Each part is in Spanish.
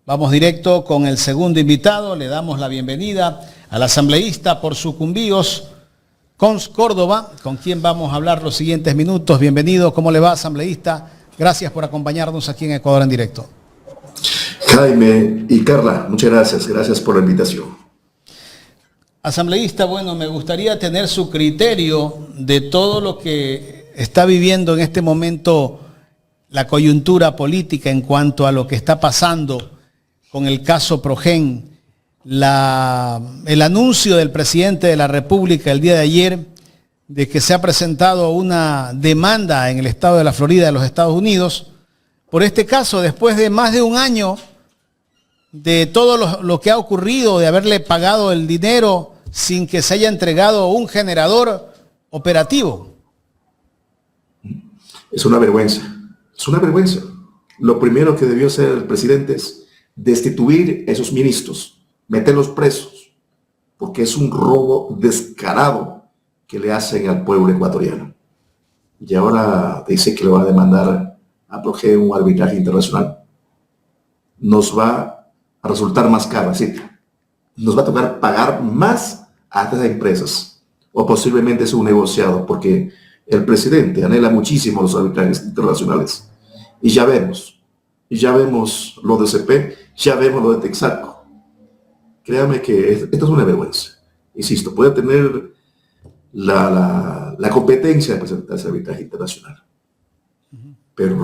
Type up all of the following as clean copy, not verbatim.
Vamos directo con el segundo invitado. Le damos la bienvenida al asambleísta por Sucumbíos, Cons Córdoba, con quien vamos a hablar los siguientes minutos. Bienvenido, ¿cómo le va, asambleísta? Gracias por acompañarnos aquí en Ecuador en Directo. Jaime y Carla, muchas gracias. Gracias por la invitación. Asambleísta, bueno, me gustaría tener su criterio de todo lo que está viviendo en este momento la coyuntura política en cuanto a lo que está pasando con el caso Progen. El anuncio del presidente de la República el día de ayer de que se ha presentado una demanda en el estado de la Florida de los Estados Unidos por este caso, después de más de un año de todo lo que ha ocurrido, de haberle pagado el dinero sin que se haya entregado un generador operativo. Es una vergüenza, es una vergüenza. Lo primero que debió hacer el presidente es destituir a esos ministros, meterlos presos, porque es un robo descarado que le hacen al pueblo ecuatoriano. Y ahora dice que le va a demandar a Progen un arbitraje internacional. Nos va a resultar más caro, es decir, nos va a tocar pagar más a estas empresas, o posiblemente es un negociado, porque el presidente anhela muchísimo los arbitrajes internacionales. Y ya vemos lo de CP, ya vemos lo de Texaco. Créame que esto es una vergüenza. Insisto, puede tener la competencia de presentar ese arbitraje internacional. Pero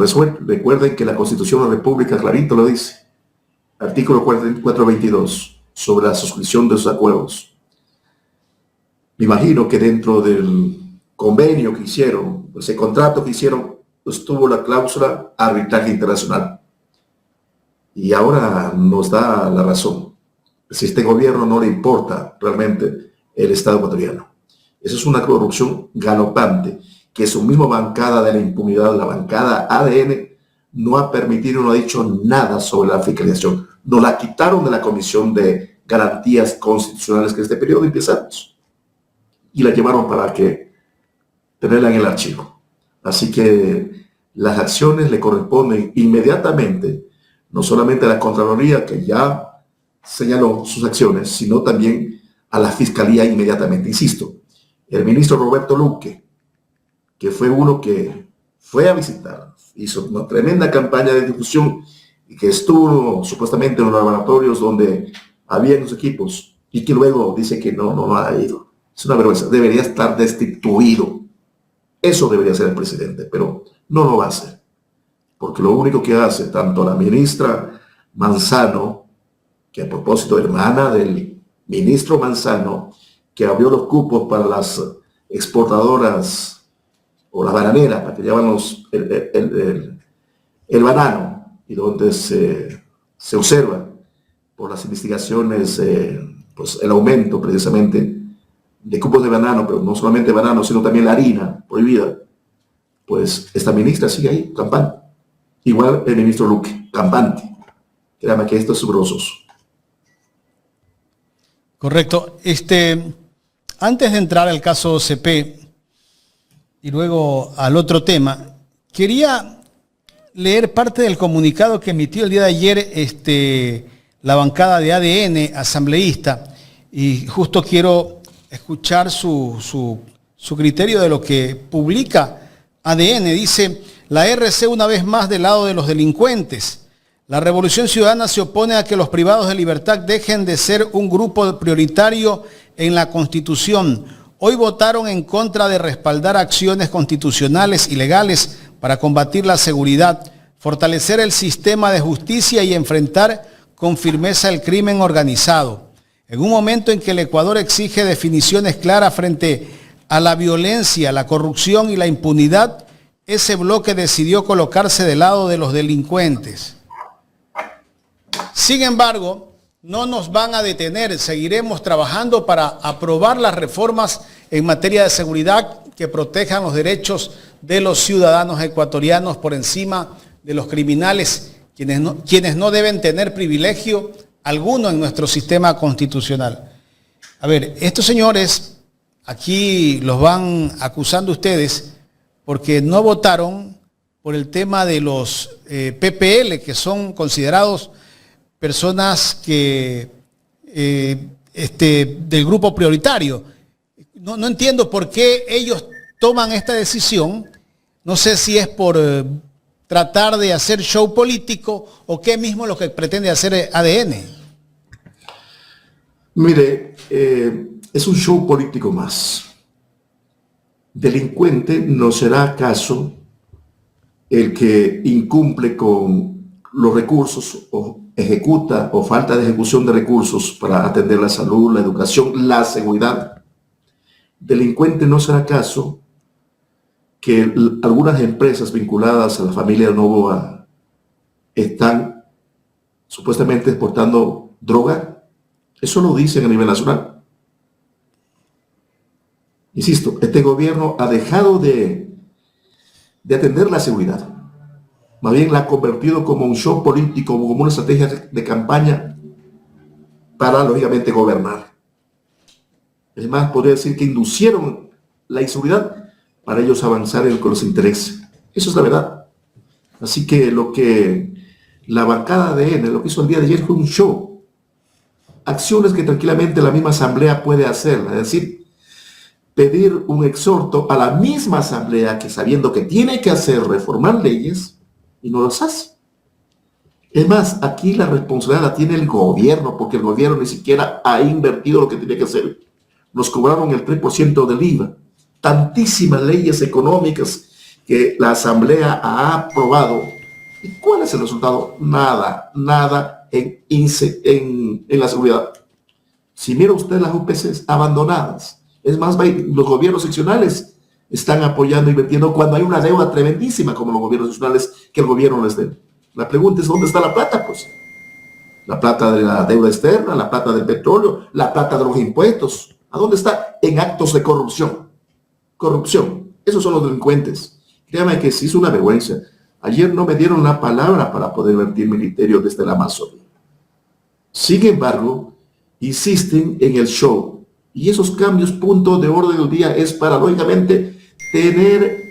recuerden que la Constitución de la República clarito lo dice. Artículo 422, sobre la suscripción de los acuerdos. Me imagino que dentro del convenio que hicieron, ese contrato que hicieron, estuvo la cláusula arbitraje internacional. Y ahora nos da la razón. Si este gobierno no le importa realmente el Estado ecuatoriano. Eso es una corrupción galopante, que su misma bancada de la impunidad, la bancada ADN, no ha permitido, no ha dicho nada sobre la fiscalización. Nos la quitaron de la Comisión de Garantías Constitucionales que este periodo empezamos. Y la llevaron para que tenerla en el archivo. Así que las acciones le corresponden inmediatamente, no solamente a la Contraloría, que ya señaló sus acciones, sino también a la Fiscalía inmediatamente. Insisto, el ministro Roberto Luque, que fue uno que fue a visitar, hizo una tremenda campaña de difusión y que estuvo supuestamente en los laboratorios donde había los equipos y que luego dice que no ha ido. Es una vergüenza, debería estar destituido. Eso debería ser el presidente, pero no lo va a hacer. Porque lo único que hace tanto la ministra Manzano, que a propósito hermana del ministro Manzano, que abrió los cupos para las exportadoras o las bananeras, para que llevan el banano, y donde se observa por las investigaciones pues el aumento precisamente de cupos de banano, pero no solamente banano, sino también la harina prohibida. Pues esta ministra sigue ahí, campante. Igual el ministro Luque, campante. Créame que esto es subrosos. Correcto. Antes de entrar al caso CP y luego al otro tema, quería leer parte del comunicado que emitió el día de ayer la bancada de ADN asambleísta, y justo quiero escuchar su criterio de lo que publica ADN. Dice: la RC una vez más del lado de los delincuentes. La Revolución Ciudadana se opone a que los privados de libertad dejen de ser un grupo prioritario en la Constitución. Hoy votaron en contra de respaldar acciones constitucionales y legales para combatir la seguridad, fortalecer el sistema de justicia y enfrentar con firmeza el crimen organizado. En un momento en que el Ecuador exige definiciones claras frente a la violencia, la corrupción y la impunidad, ese bloque decidió colocarse del lado de los delincuentes. Sin embargo, no nos van a detener. Seguiremos trabajando para aprobar las reformas en materia de seguridad que protejan los derechos de los ciudadanos ecuatorianos por encima de los criminales, quienes no deben tener privilegio alguno en nuestro sistema constitucional. A ver, estos señores aquí los van acusando ustedes porque no votaron por el tema de los PPL, que son considerados personas que del grupo prioritario. No entiendo por qué ellos toman esta decisión. No sé si es por tratar de hacer show político o qué mismo lo que pretende hacer ADN. Mire, es un show político más. Delincuente no será acaso el que incumple con los recursos o ejecuta o falta de ejecución de recursos para atender la salud, la educación, la seguridad. Delincuente no será acaso que algunas empresas vinculadas a la familia Noboa están supuestamente exportando droga. Eso lo dicen a nivel nacional. Insisto, este gobierno ha dejado de atender la seguridad. Más bien la ha convertido como un show político, como una estrategia de campaña para, lógicamente, gobernar. Es más, podría decir que inducieron la inseguridad para ellos avanzar con los intereses. Eso es la verdad. Así que lo que la bancada de ADN, lo que hizo el día de ayer fue un show. Acciones que tranquilamente la misma asamblea puede hacer. Es decir, pedir un exhorto a la misma asamblea que sabiendo que tiene que hacer reformar leyes y no las hace. Es más, aquí la responsabilidad la tiene el gobierno, porque el gobierno ni siquiera ha invertido lo que tenía que hacer. Nos cobraron el 3% del IVA. Tantísimas leyes económicas que la asamblea ha aprobado. ¿Y cuál es el resultado? Nada en la seguridad. Si mira usted las UPCs abandonadas, es más, los gobiernos seccionales están apoyando e invirtiendo cuando hay una deuda tremendísima como los gobiernos seccionales que el gobierno les dé. La pregunta es, ¿dónde está la plata? Pues la plata de la deuda externa, la plata del petróleo, la plata de los impuestos. ¿A dónde está? En actos de corrupción. Corrupción. Esos son los delincuentes. Créame que sí es una vergüenza. Ayer no me dieron la palabra para poder vertir mi criterio desde la Amazonía. Sin embargo, insisten en el show. Y esos cambios, punto de orden del día, es para, lógicamente, tener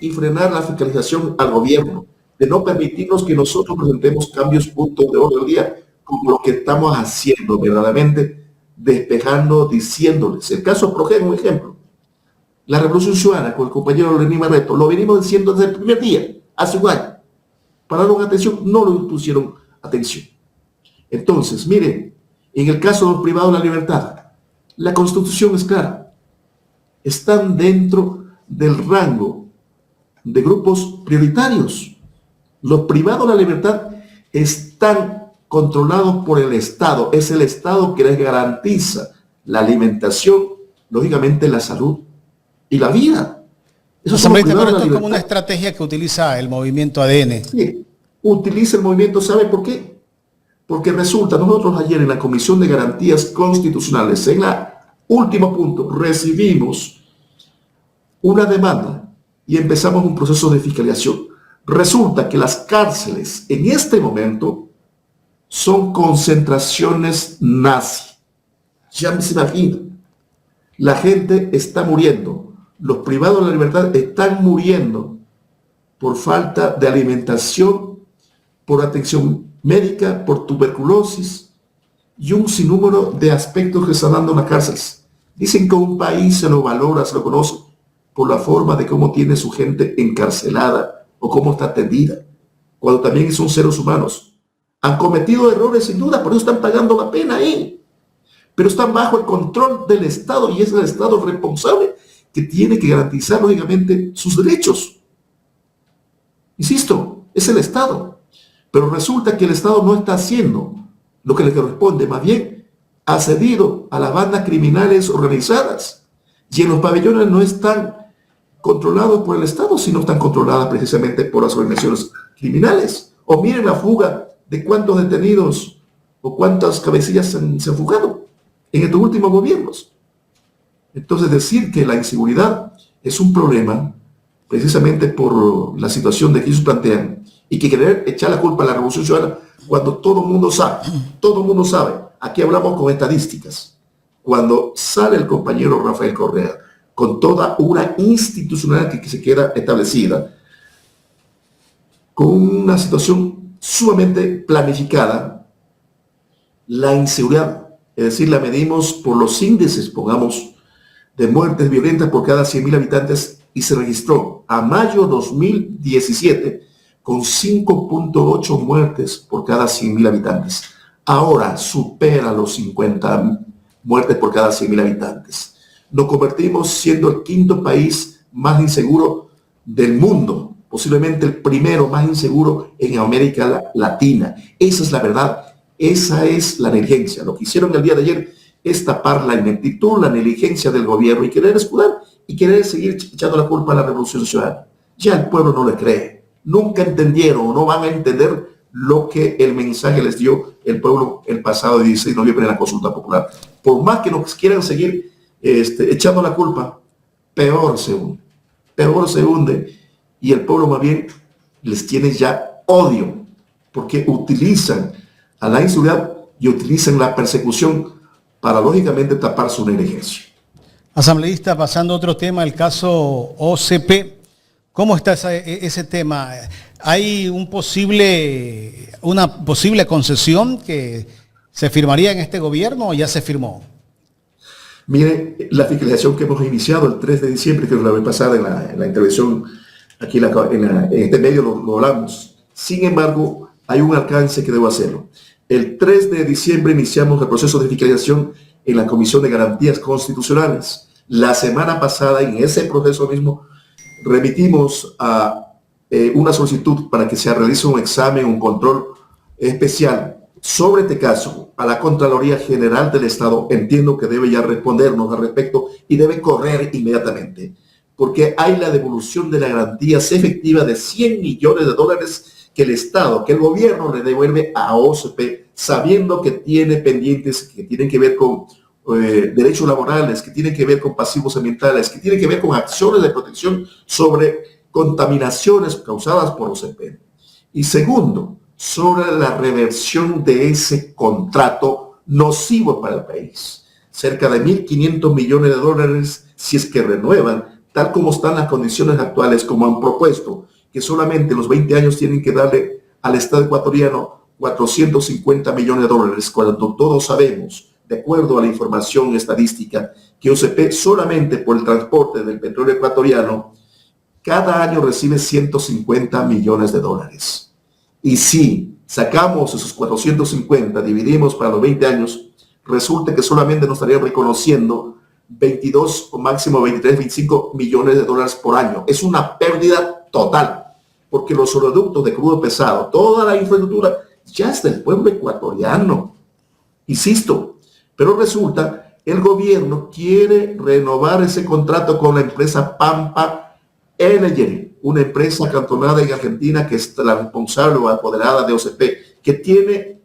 y frenar la fiscalización al gobierno, de no permitirnos que nosotros presentemos cambios, punto de orden del día, como lo que estamos haciendo verdaderamente, despejando, diciéndoles. El caso Progen, un ejemplo. La Revolución Ciudadana, con el compañero Lenín Barreto, lo venimos diciendo desde el primer día, hace un año. Pararon atención, no lo pusieron atención. Entonces, miren, en el caso de los privados de la libertad, la Constitución es clara. Están dentro del rango de grupos prioritarios. Los privados de la libertad están controlados por el Estado. Es el Estado que les garantiza la alimentación, lógicamente la salud y la vida. Eso esto es como una estrategia que utiliza el movimiento ADN. Sí, utiliza el movimiento, ¿sabe por qué? Porque resulta, nosotros ayer en la Comisión de Garantías Constitucionales, en el último punto, recibimos una demanda y empezamos un proceso de fiscalización. Resulta que las cárceles en este momento son concentraciones nazi. Ya se imagina. La gente está muriendo. Los privados de la libertad están muriendo por falta de alimentación, por atención médica, por tuberculosis y un sinnúmero de aspectos que están dando en las cárceles. Dicen que un país se lo valora, se lo conoce por la forma de cómo tiene su gente encarcelada o cómo está atendida, cuando también son seres humanos. Han cometido errores sin duda, por eso están pagando la pena ahí, pero están bajo el control del Estado y es el Estado responsable que tiene que garantizar lógicamente sus derechos. Insisto, es el Estado. Pero resulta que el Estado no está haciendo lo que le corresponde, más bien ha cedido a las bandas criminales organizadas. Y en los pabellones no están controlados por el Estado, sino están controladas precisamente por las organizaciones criminales. O miren la fuga de cuántos detenidos o cuántas cabecillas se han fugado en estos últimos gobiernos. Entonces decir que la inseguridad es un problema precisamente por la situación de que ellos plantean y que querer echar la culpa a la Revolución Ciudadana cuando todo el mundo sabe, aquí hablamos con estadísticas, cuando sale el compañero Rafael Correa con toda una institucionalidad que se queda establecida, con una situación sumamente planificada, la inseguridad, es decir, la medimos por los índices, pongamos, de muertes violentas por cada 100.000 habitantes y se registró a mayo 2017 con 5.8 muertes por cada 100.000 habitantes. Ahora supera los 50 muertes por cada 100.000 habitantes. Nos convertimos siendo el quinto país más inseguro del mundo, posiblemente el primero más inseguro en América Latina. Esa es la verdad, esa es la negligencia. Lo que hicieron el día de ayer es tapar la ineptitud, la negligencia del gobierno y querer escudar y querer seguir echando la culpa a la Revolución Ciudadana. Ya el pueblo no le cree, nunca entendieron o no van a entender lo que el mensaje les dio el pueblo el pasado 16 de noviembre en la consulta popular. Por más que nos quieran seguir echando la culpa, peor se hunde y el pueblo más bien les tiene ya odio porque utilizan a la inseguridad y utilizan la persecución para lógicamente tapar su negligencia. Asambleísta, pasando a otro tema, el caso OCP, ¿cómo está ese tema? ¿Hay una posible concesión que se firmaría en este gobierno o ya se firmó? Mire, la fiscalización que hemos iniciado el 3 de diciembre, que la vez pasada en la intervención aquí en este medio lo hablamos. Sin embargo, hay un alcance que debo hacerlo. El 3 de diciembre iniciamos el proceso de fiscalización en la Comisión de Garantías Constitucionales. La semana pasada, en ese proceso mismo, remitimos a una solicitud para que se realice un examen, un control especial sobre este caso a la Contraloría General del Estado. Entiendo que debe ya respondernos al respecto y debe correr inmediatamente, porque hay la devolución de las garantías efectivas de $100 millones que el Estado, que el gobierno le devuelve a OCP, sabiendo que tiene pendientes que tienen que ver con derechos laborales, que tienen que ver con pasivos ambientales, que tienen que ver con acciones de protección sobre contaminaciones causadas por OCP. Y segundo, sobre la reversión de ese contrato nocivo para el país. Cerca de $1.500 millones si es que renuevan, tal como están las condiciones actuales, como han propuesto, que solamente los 20 años tienen que darle al Estado ecuatoriano $450 millones, cuando todos sabemos, de acuerdo a la información estadística, que OCP solamente por el transporte del petróleo ecuatoriano cada año recibe $150 millones. Y si sacamos esos 450, dividimos para los 20 años, resulta que solamente nos estarían reconociendo 22 o máximo 23, 25 millones de dólares por año. Es una pérdida total, porque los oleoductos de crudo pesado, toda la infraestructura ya es del pueblo ecuatoriano. Insisto, pero resulta el gobierno quiere renovar ese contrato con la empresa Pampa Energy, una empresa cantonada en Argentina que es la responsable o apoderada de OCP, que tiene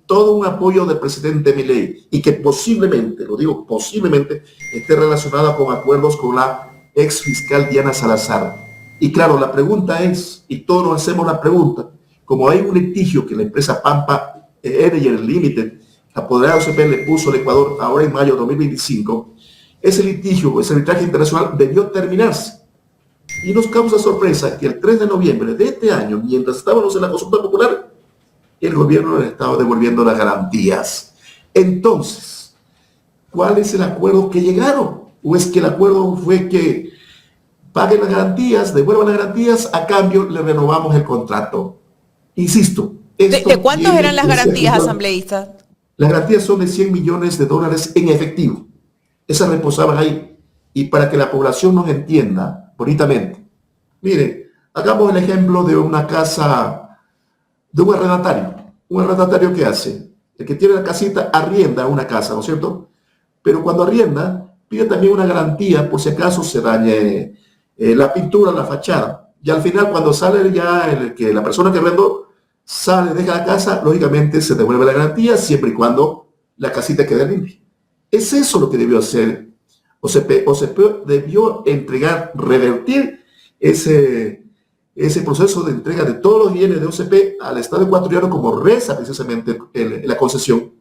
todo un apoyo del presidente Milei y que posiblemente, lo digo posiblemente, esté relacionada con acuerdos con la ex fiscal Diana Salazar. Y claro, la pregunta es, y todos nos hacemos la pregunta, como hay un litigio que la empresa Pampa Energy Limited, apoderada de OCP, le puso al Ecuador ahora en mayo de 2025, ese litigio, ese arbitraje internacional debió terminarse. Y nos causa sorpresa que el 3 de noviembre de este año, mientras estábamos en la consulta popular, el gobierno le estaba devolviendo las garantías. Entonces, ¿cuál es el acuerdo que llegaron? ¿O es que el acuerdo fue que paguen las garantías, devuelvan las garantías, a cambio le renovamos el contrato? Insisto. ¿De cuántos eran las garantías, asambleísta? Las garantías son de $100 millones en efectivo. Esas reposaban ahí. Y para que la población nos entienda bonitamente, mire, hagamos el ejemplo de una casa, de un arrendatario. Un arrendatario, ¿qué hace? El que tiene la casita arrienda una casa, ¿no es cierto? Pero cuando arrienda, pide también una garantía por si acaso se dañe la pintura, la fachada. Y al final, cuando sale ya la persona que arrendó, sale, deja la casa, lógicamente se devuelve la garantía siempre y cuando la casita quede limpia. Es eso lo que debió hacer OCP debió entregar, revertir ese proceso de entrega de todos los bienes de OCP al Estado ecuatoriano, como reza precisamente la concesión,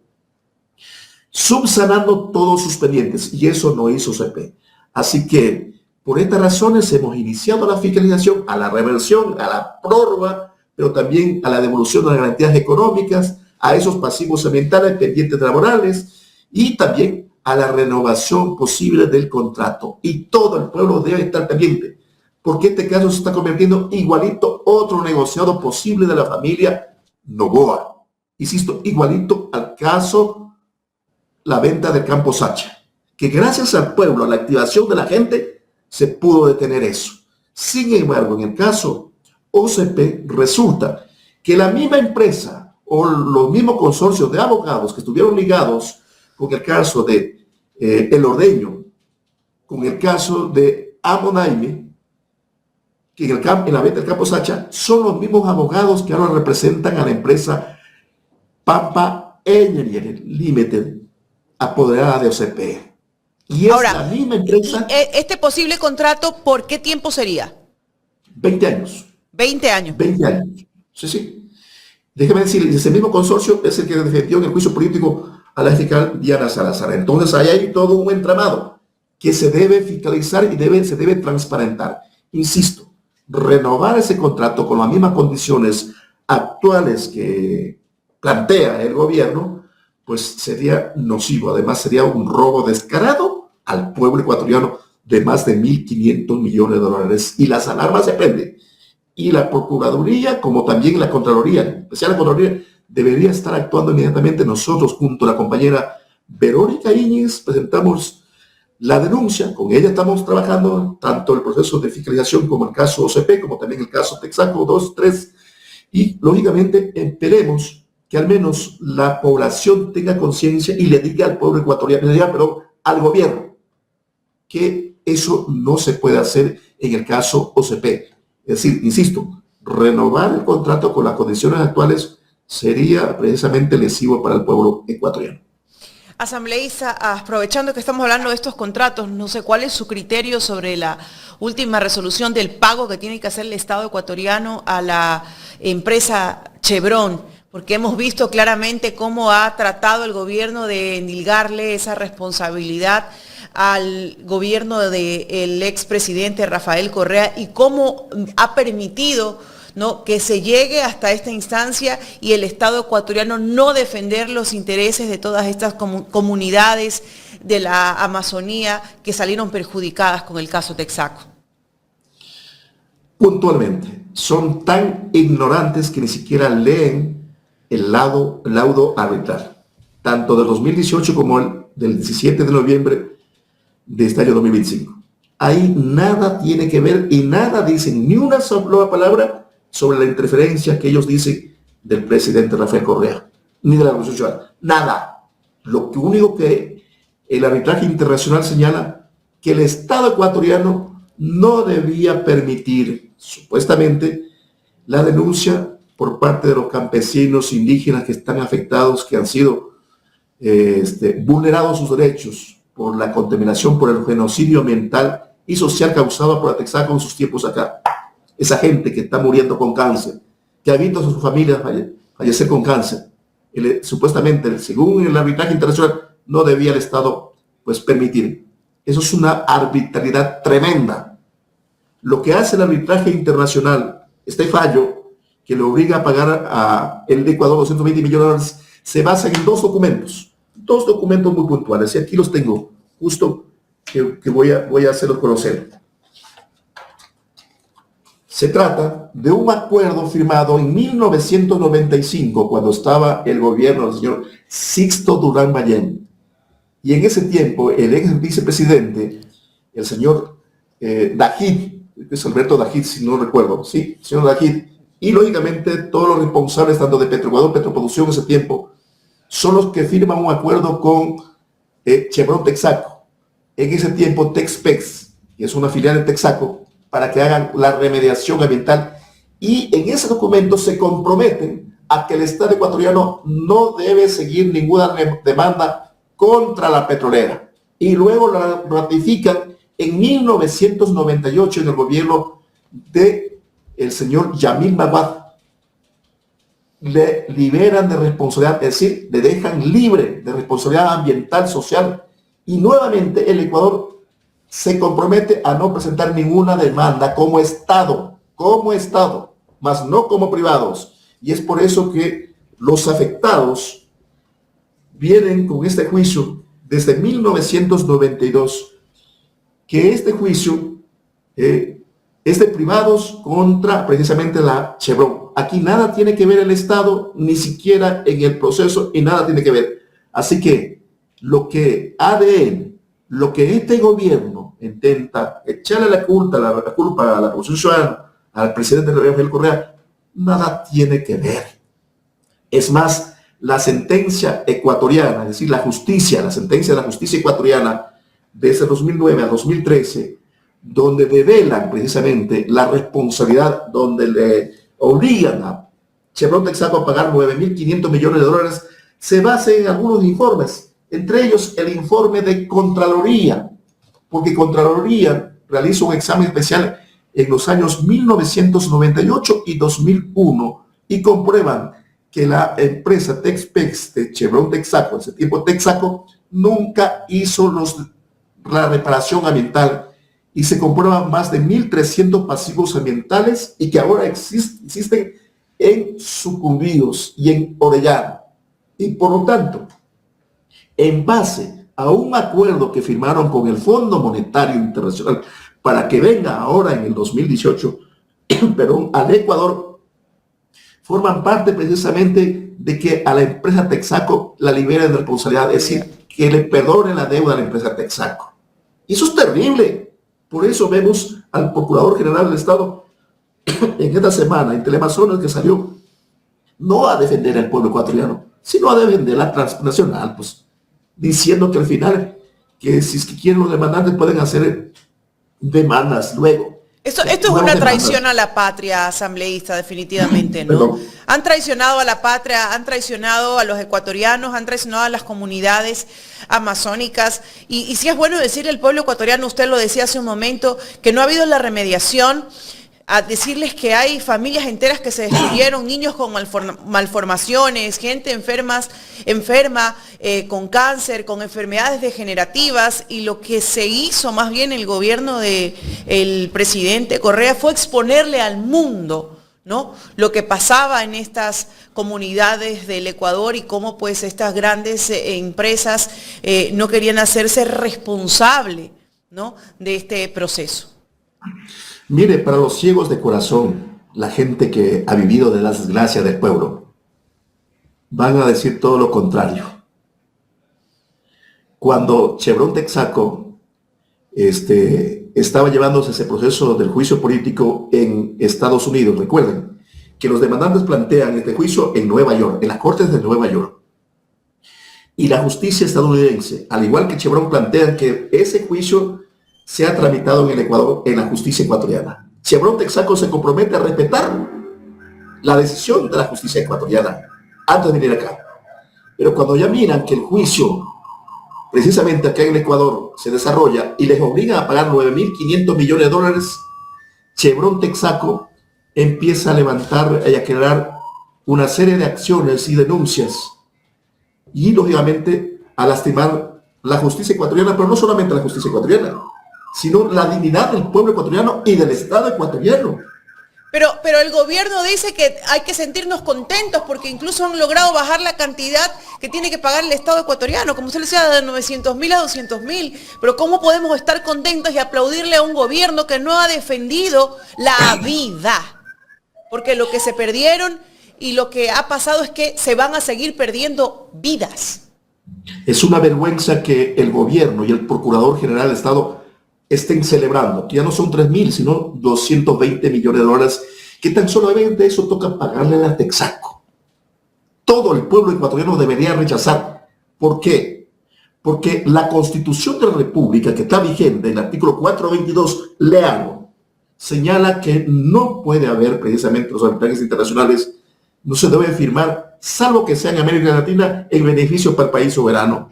subsanando todos sus pendientes, y eso no hizo OCP. Así que por estas razones hemos iniciado la fiscalización, a la reversión, a la prórroga, pero también a la devolución de las garantías económicas, a esos pasivos ambientales, pendientes laborales y también a la renovación posible del contrato. Y todo el pueblo debe estar pendiente, porque este caso se está convirtiendo igualito otro negociado posible de la familia Noboa. Insisto, igualito al caso la venta del Campo Sacha, que gracias al pueblo, a la activación de la gente, se pudo detener eso. Sin embargo, en el caso OCP, resulta que la misma empresa o los mismos consorcios de abogados que estuvieron ligados con el caso de El Ordeño, con el caso de Amonaime, que en la venta del Campo Sacha, son los mismos abogados que ahora representan a la empresa Pampa Energy Limited, apoderada de OCP. Y es Ahora, la misma empresa. Este posible contrato, ¿por qué tiempo sería? 20 años. 20 años. 20 años. Sí, sí. Déjeme decirle, ese mismo consorcio es el que defendió en el juicio político a la fiscal Diana Salazar. Entonces ahí hay todo un entramado que se debe fiscalizar y se debe transparentar. Insisto, renovar ese contrato con las mismas condiciones actuales que plantea el gobierno, pues sería nocivo. Además sería un robo descarado al pueblo ecuatoriano de más de 1.500 millones de dólares. Y las alarmas se prenden. Y la Procuraduría, como también la Contraloría, en especial la Contraloría, debería estar actuando inmediatamente. Nosotros, junto a la compañera Verónica Íñiguez, presentamos la denuncia. Con ella estamos trabajando tanto el proceso de fiscalización como el caso OCP, como también el caso Texaco 2, 3. Y, lógicamente, esperemos que al menos la población tenga conciencia y le diga al pueblo ecuatoriano, al gobierno, que eso no se puede hacer en el caso OCP. Es decir, insisto, renovar el contrato con las condiciones actuales sería precisamente lesivo para el pueblo ecuatoriano. Asambleísta, aprovechando que estamos hablando de estos contratos, no sé cuál es su criterio sobre la última resolución del pago que tiene que hacer el Estado ecuatoriano a la empresa Chevron, porque hemos visto claramente cómo ha tratado el gobierno de endilgarle esa responsabilidad al gobierno del expresidente Rafael Correa y cómo ha permitido, ¿no?, que se llegue hasta esta instancia y el Estado ecuatoriano no defender los intereses de todas estas comunidades de la Amazonía que salieron perjudicadas con el caso Texaco. Puntualmente, son tan ignorantes que ni siquiera leen el laudo arbitral, tanto del 2018 como el del 17 de noviembre de este año 2025. Ahí nada tiene que ver y nada dicen, ni una sola palabra sobre la interferencia que ellos dicen del presidente Rafael Correa, ni de la Revolución Ciudadana. Nada. Lo único que el arbitraje internacional señala que el Estado ecuatoriano no debía permitir, supuestamente, la denuncia por parte de los campesinos indígenas que están afectados, que han sido vulnerados sus derechos por la contaminación, por el genocidio ambiental y social causado por la Texaco en sus tiempos acá. Esa gente que está muriendo con cáncer, que ha visto a sus familias fallecer con cáncer, supuestamente, según el arbitraje internacional, no debía el Estado pues permitir. Eso es una arbitrariedad tremenda. Lo que hace el arbitraje internacional, este fallo, que le obliga a pagar a el de Ecuador 220 millones de dólares, se basa en dos documentos muy puntuales, y aquí los tengo, justo que voy a hacerlos conocer. Se trata de un acuerdo firmado en 1995, cuando estaba el gobierno del señor Sixto Durán Ballén, y en ese tiempo el ex vicepresidente, el señor Dajid, es Alberto Dajid, si no recuerdo, sí, señor Dajid, y lógicamente todos los responsables tanto de Petroecuador, Petroproducción en ese tiempo, son los que firman un acuerdo con Chevron Texaco, en ese tiempo Texpex, que es una filial de Texaco, para que hagan la remediación ambiental, y en ese documento se comprometen a que el Estado ecuatoriano no debe seguir ninguna demanda contra la petrolera, y luego la ratifican en 1998 en el gobierno de el señor Yamil Maguad. Le liberan de responsabilidad, es decir, le dejan libre de responsabilidad ambiental, social, y nuevamente el Ecuador se compromete a no presentar ninguna demanda como Estado, más no como privados. Y es por eso que los afectados vienen con este juicio desde 1992, que este juicio es de privados contra precisamente la Chevron. Aquí nada tiene que ver el Estado, ni siquiera en el proceso, y nada tiene que ver. Así que lo que ADN, lo que este gobierno intenta echarle la culpa a la Revolución Ciudadana, al presidente Rafael Correa, nada tiene que ver. Es más, la sentencia ecuatoriana, es decir, la sentencia de la justicia ecuatoriana desde 2009 a 2013, donde develan precisamente la responsabilidad, donde le obligan a Chevron Texaco a pagar 9.500 millones de dólares, se basa en algunos informes, entre ellos el informe de Contraloría, porque Contraloría realiza un examen especial en los años 1998 y 2001 y comprueban que la empresa Texpex de Chevron Texaco, en ese tiempo Texaco, nunca hizo la reparación ambiental y se comprueban más de 1.300 pasivos ambientales y que ahora existen en Sucumbíos y en Orellana. Y por lo tanto, en base a un acuerdo que firmaron con el Fondo Monetario Internacional para que venga ahora en el 2018, perdón, al Ecuador, forman parte precisamente de que a la empresa Texaco la liberen de responsabilidad, es decir, que le perdone la deuda a la empresa Texaco. Y eso es terrible. Por eso vemos al Procurador General del Estado en esta semana en Teleamazonas que salió no a defender al pueblo ecuatoriano, sino a defender la transnacional, pues, diciendo que al final, que si es que quieren los demandantes pueden hacer demandas luego. Esto es una traición a la patria, asambleísta, definitivamente, ¿no? Han traicionado a la patria, han traicionado a los ecuatorianos, han traicionado a las comunidades amazónicas. Y sí es bueno decirle al pueblo ecuatoriano, usted lo decía hace un momento, que no ha habido la remediación, a decirles que hay familias enteras que se destruyeron, niños con malformaciones, gente enferma, con cáncer, con enfermedades degenerativas, y lo que se hizo más bien el gobierno del presidente Correa fue exponerle al mundo, ¿no?, lo que pasaba en estas comunidades del Ecuador y cómo pues estas grandes empresas no querían hacerse responsable, ¿no?, de este proceso. Mire, para los ciegos de corazón, la gente que ha vivido de las desgracias del pueblo, van a decir todo lo contrario. Cuando Chevron Texaco estaba llevándose ese proceso del juicio político en Estados Unidos, recuerden que los demandantes plantean este juicio en Nueva York, en las Cortes de Nueva York. Y la justicia estadounidense, al igual que Chevron, plantean que ese juicio se ha tramitado en el Ecuador, en la justicia ecuatoriana. Chevron Texaco se compromete a respetar la decisión de la justicia ecuatoriana antes de venir acá. Pero cuando ya miran que el juicio, precisamente acá en el Ecuador, se desarrolla y les obligan a pagar 9.500 millones de dólares, Chevron Texaco empieza a levantar y a crear una serie de acciones y denuncias y, lógicamente, a lastimar la justicia ecuatoriana, pero no solamente la justicia ecuatoriana, sino la dignidad del pueblo ecuatoriano y del Estado ecuatoriano. Pero el gobierno dice que hay que sentirnos contentos porque incluso han logrado bajar la cantidad que tiene que pagar el Estado ecuatoriano, como usted le decía, de 900.000 a 200.000. Pero ¿cómo podemos estar contentos y aplaudirle a un gobierno que no ha defendido la vida? Porque lo que se perdieron y lo que ha pasado es que se van a seguir perdiendo vidas. Es una vergüenza que el gobierno y el Procurador General del Estado estén celebrando, que ya no son 3.000, sino 220 millones de dólares, que tan solamente eso toca pagarle a la Texaco. Todo el pueblo ecuatoriano debería rechazar. ¿Por qué? Porque la Constitución de la República, que está vigente, en el artículo 422, léalo, señala que no puede haber precisamente los arbitrajes internacionales, no se debe firmar, salvo que sea en América Latina, el beneficio para el país soberano.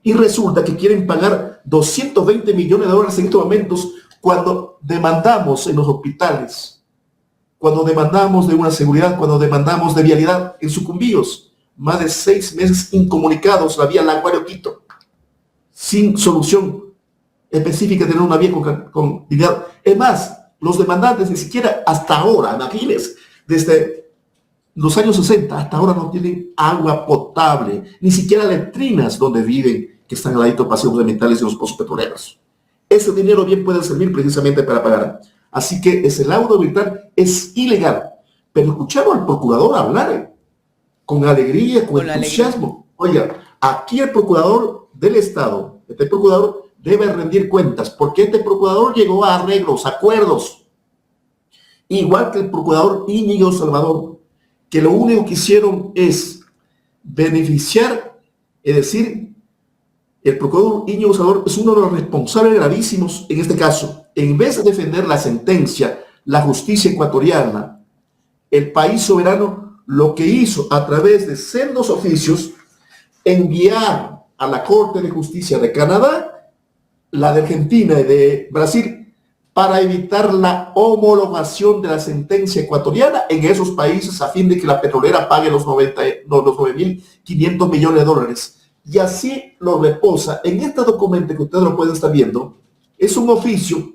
Y resulta que quieren pagar 220 millones de dólares en estos momentos cuando demandamos en los hospitales, cuando demandamos de una seguridad, cuando demandamos de vialidad en Sucumbíos. Más de 6 meses incomunicados la vía Laguario Quito, sin solución específica de tener una vía con dignidad. Es más, los demandantes ni siquiera hasta ahora, imagínense, desde Los años 60 hasta ahora no tienen agua potable, ni siquiera letrinas donde viven, que están al ladito de pasivos ambientales y los pozos petroleros. Ese dinero bien puede servir precisamente para pagar. Así que ese laudo militar es ilegal. Pero escuchamos al procurador hablar con alegría, con entusiasmo. Oiga, aquí el procurador del Estado, este procurador debe rendir cuentas, porque este procurador llegó a arreglos, acuerdos, igual que el procurador Íñigo Salvador, que lo único que hicieron es beneficiar, es decir, el procurador Íñigo Salvador es uno de los responsables gravísimos en este caso. En vez de defender la sentencia, la justicia ecuatoriana, el país soberano lo que hizo a través de sendos oficios, enviar a la Corte de Justicia de Canadá, la de Argentina y de Brasil, para evitar la homologación de la sentencia ecuatoriana en esos países a fin de que la petrolera pague los 9.500 millones de dólares. Y así lo reposa en este documento que ustedes lo pueden estar viendo. Es un oficio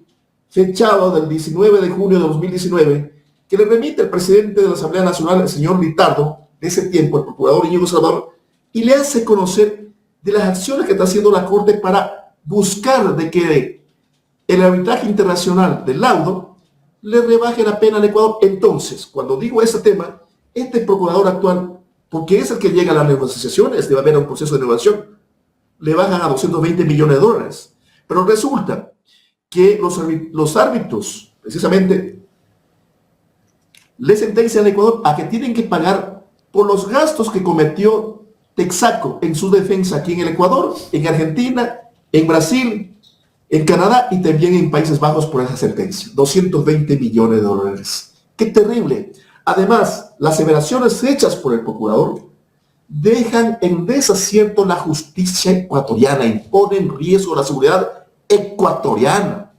fechado del 19 de junio de 2019 que le remite al presidente de la Asamblea Nacional, el señor Litardo, de ese tiempo, el procurador Íñigo Salvador, y le hace conocer de las acciones que está haciendo la Corte para buscar de que el arbitraje internacional del laudo le rebaje la pena al Ecuador. Entonces, cuando digo este tema, este procurador actual, porque es el que llega a las negociaciones, debe haber un proceso de negociación, le bajan a 220 millones de dólares. Pero resulta que los árbitros, precisamente, le sentencian al Ecuador a que tienen que pagar por los gastos que cometió Texaco en su defensa aquí en el Ecuador, en Argentina, en Brasil, en Canadá y también en Países Bajos por esa sentencia. 220 millones de dólares. ¡Qué terrible! Además, las aseveraciones hechas por el procurador dejan en desacierto la justicia ecuatoriana, imponen en riesgo la seguridad ecuatoriana,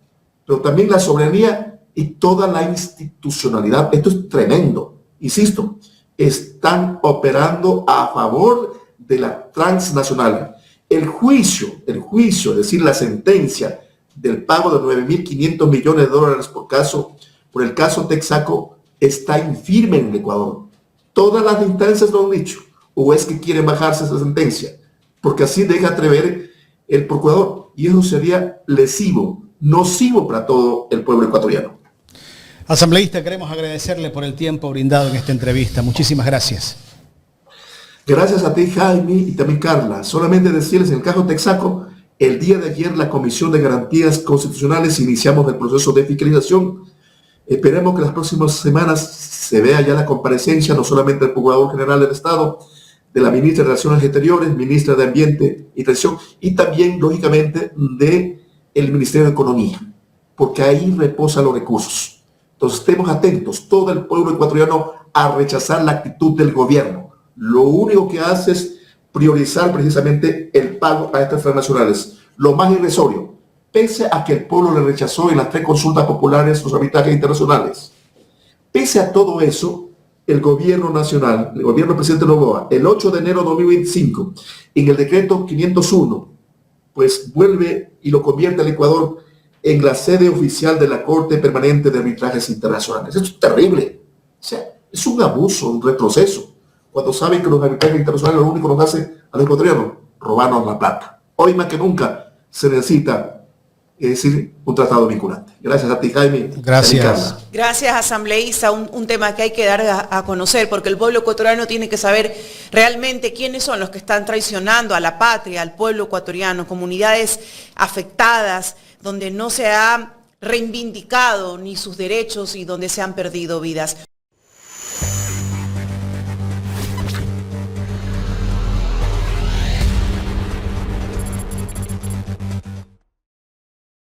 pero también la soberanía y toda la institucionalidad. Esto es tremendo. Insisto, están operando a favor de la transnacional. El juicio, es decir, la sentencia del pago de 9.500 millones de dólares por el caso Texaco, está infirme en el Ecuador. Todas las instancias lo han dicho. ¿O es que quieren bajarse esa sentencia? Porque así deja atrever el procurador. Y eso sería lesivo, nocivo para todo el pueblo ecuatoriano. Asambleísta, queremos agradecerle por el tiempo brindado en esta entrevista. Muchísimas gracias. Gracias a ti, Jaime, y también Carla. Solamente decirles, en el caso Texaco, el día de ayer la Comisión de Garantías Constitucionales iniciamos el proceso de fiscalización. Esperemos que las próximas semanas se vea ya la comparecencia, no solamente del Procurador General del Estado, de la Ministra de Relaciones Exteriores, Ministra de Ambiente y Transición, y también, lógicamente, del Ministerio de Economía, porque ahí reposan los recursos. Entonces, estemos atentos, todo el pueblo ecuatoriano, a rechazar la actitud del gobierno. Lo único que hace es priorizar precisamente el pago a estas transnacionales, lo más irrisorio, pese a que el pueblo le rechazó en las 3 consultas populares los arbitrajes internacionales. Pese a todo eso, el gobierno nacional, el gobierno del presidente Noboa, el 8 de enero de 2025, en el decreto 501, pues vuelve y lo convierte al Ecuador en la sede oficial de la Corte Permanente de Arbitrajes Internacionales. Esto es terrible. O sea, es un abuso, un retroceso. Cuando saben que los arbitrajes internacionales lo único que nos hace a los ecuatorianos, robarnos la plata. Hoy más que nunca se necesita, es decir, un tratado vinculante. Gracias a ti, Jaime. Gracias. Gracias, asambleísta. Un tema que hay que dar a conocer, porque el pueblo ecuatoriano tiene que saber realmente quiénes son los que están traicionando a la patria, al pueblo ecuatoriano, comunidades afectadas, donde no se ha reivindicado ni sus derechos y donde se han perdido vidas.